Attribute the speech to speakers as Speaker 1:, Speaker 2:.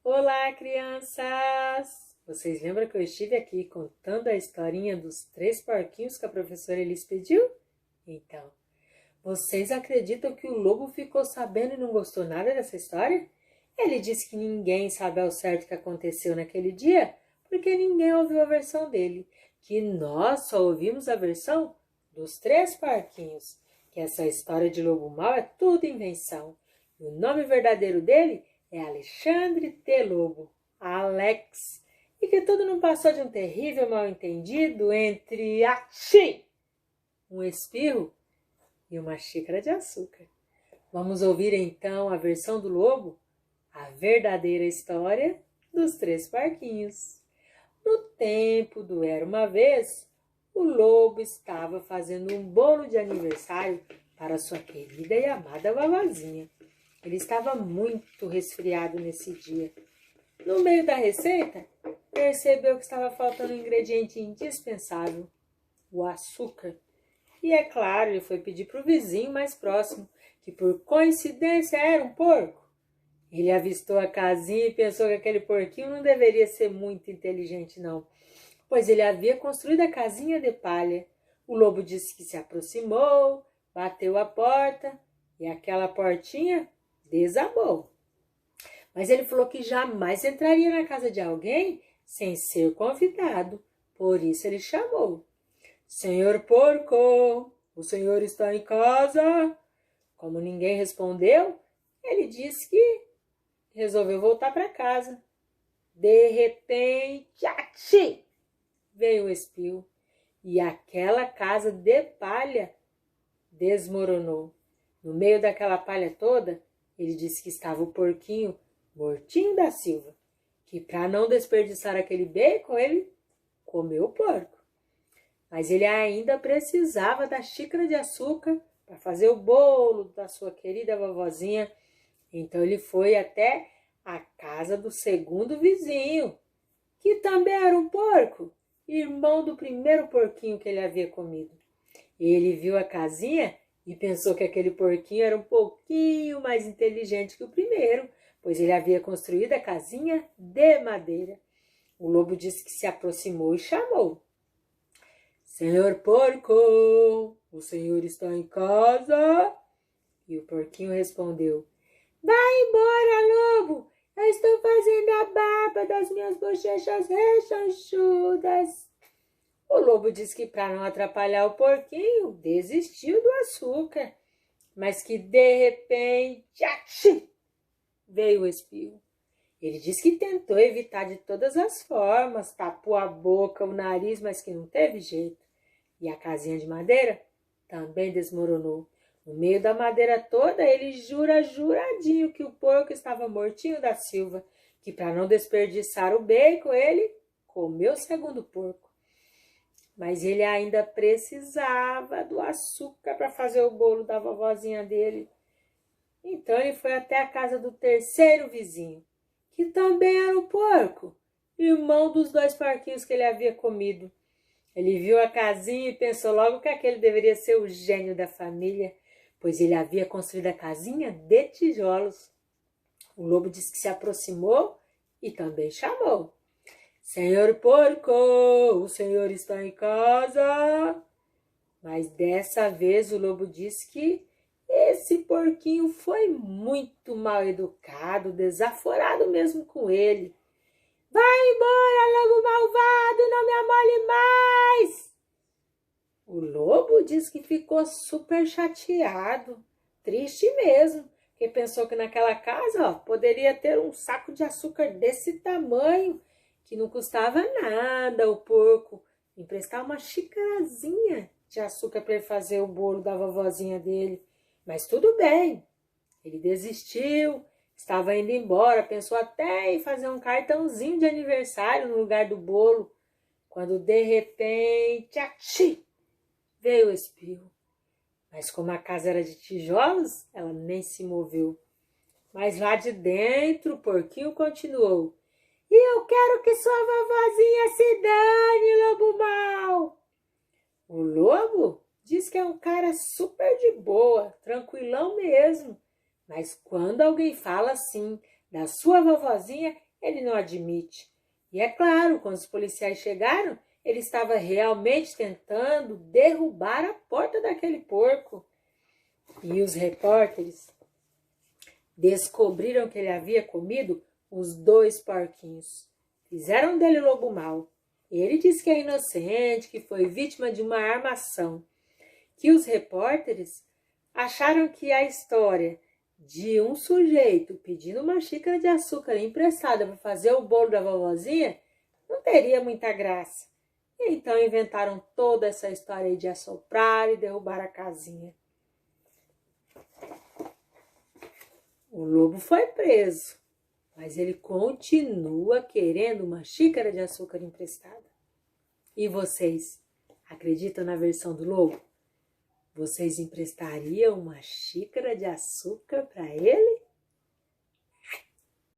Speaker 1: Olá, crianças! Vocês lembram que eu estive aqui contando a historinha dos 3 porquinhos que a professora Elis pediu? Então, vocês acreditam que o lobo ficou sabendo e não gostou nada dessa história? Ele disse que ninguém sabe ao certo o que aconteceu naquele dia, porque ninguém ouviu a versão dele, que nós só ouvimos a versão dos 3 porquinhos, que essa história de lobo mau é tudo invenção. E o nome verdadeiro dele é Alexandre T. Lobo, Alex, e que tudo não passou de um terrível mal-entendido entre um espirro e uma xícara de açúcar. Vamos ouvir então a versão do lobo, a verdadeira história dos 3 porquinhos. No tempo do Era uma Vez, o lobo estava fazendo um bolo de aniversário para sua querida e amada vovozinha. Ele estava muito resfriado nesse dia. No meio da receita, percebeu que estava faltando um ingrediente indispensável, o açúcar. E é claro, ele foi pedir para o vizinho mais próximo, que por coincidência era um porco. Ele avistou a casinha e pensou que aquele porquinho não deveria ser muito inteligente não, pois ele havia construído a casinha de palha. O lobo disse que se aproximou, bateu a porta e aquela portinha desabou. Mas ele falou que jamais entraria na casa de alguém sem ser convidado. Por isso ele chamou: Senhor Porco, o senhor está em casa? Como ninguém respondeu, ele disse que resolveu voltar para casa. De repente, veio o espirro e aquela casa de palha desmoronou. No meio daquela palha toda, ele disse que estava o porquinho Mortinho da Silva, que para não desperdiçar aquele bacon, ele comeu o porco. Mas ele ainda precisava da xícara de açúcar para fazer o bolo da sua querida vovozinha. Então ele foi até a casa do segundo vizinho, que também era um porco, irmão do primeiro porquinho que ele havia comido. Ele viu a casinha e pensou que aquele porquinho era um pouquinho mais inteligente que o primeiro, pois ele havia construído a casinha de madeira. O lobo disse que se aproximou e chamou: Senhor Porco, o senhor está em casa? E o porquinho respondeu: Vai embora, lobo! Eu estou fazendo a barba das minhas bochechas rechonchudas. O lobo disse que para não atrapalhar o porquinho, desistiu do açúcar, mas que de repente, veio o espirro. Ele disse que tentou evitar de todas as formas, tapou a boca, o nariz, mas que não teve jeito. E a casinha de madeira também desmoronou. No meio da madeira toda, ele juradinho que o porco estava Mortinho da Silva, que para não desperdiçar o bacon, ele comeu o segundo porco. Mas ele ainda precisava do açúcar para fazer o bolo da vovozinha dele. Então ele foi até a casa do terceiro vizinho, que também era um porco, irmão dos 2 porquinhos que ele havia comido. Ele viu a casinha e pensou logo que aquele deveria ser o gênio da família, pois ele havia construído a casinha de tijolos. O lobo disse que se aproximou e também chamou: Senhor Porco, o senhor está em casa? Mas dessa vez o lobo disse que esse porquinho foi muito mal educado, desaforado mesmo com ele. Vai embora, lobo malvado, não me amole mais! O lobo disse que ficou super chateado, triste mesmo, porque pensou que naquela casa poderia ter um saco de açúcar desse tamanho, que não custava nada o porco emprestar uma xicarazinha de açúcar para ele fazer o bolo da vovozinha dele. Mas tudo bem, ele desistiu, estava indo embora, pensou até em fazer um cartãozinho de aniversário no lugar do bolo, quando de repente, veio o espirro. Mas como a casa era de tijolos, ela nem se moveu. Mas lá de dentro o porquinho continuou: E eu quero que sua vovozinha se dane, lobo mau! O lobo diz que é um cara super de boa, tranquilão mesmo. Mas quando alguém fala assim da sua vovozinha, ele não admite. E é claro, quando os policiais chegaram, ele estava realmente tentando derrubar a porta daquele porco. E os repórteres descobriram que ele havia comido os 2 porquinhos. Fizeram dele lobo mau. Ele diz que é inocente, que foi vítima de uma armação. Que os repórteres acharam que a história de um sujeito pedindo uma xícara de açúcar emprestada para fazer o bolo da vovozinha não teria muita graça. E então inventaram toda essa história de assoprar e derrubar a casinha. O lobo foi preso, mas ele continua querendo uma xícara de açúcar emprestada. E vocês acreditam na versão do lobo? Vocês emprestariam uma xícara de açúcar para ele?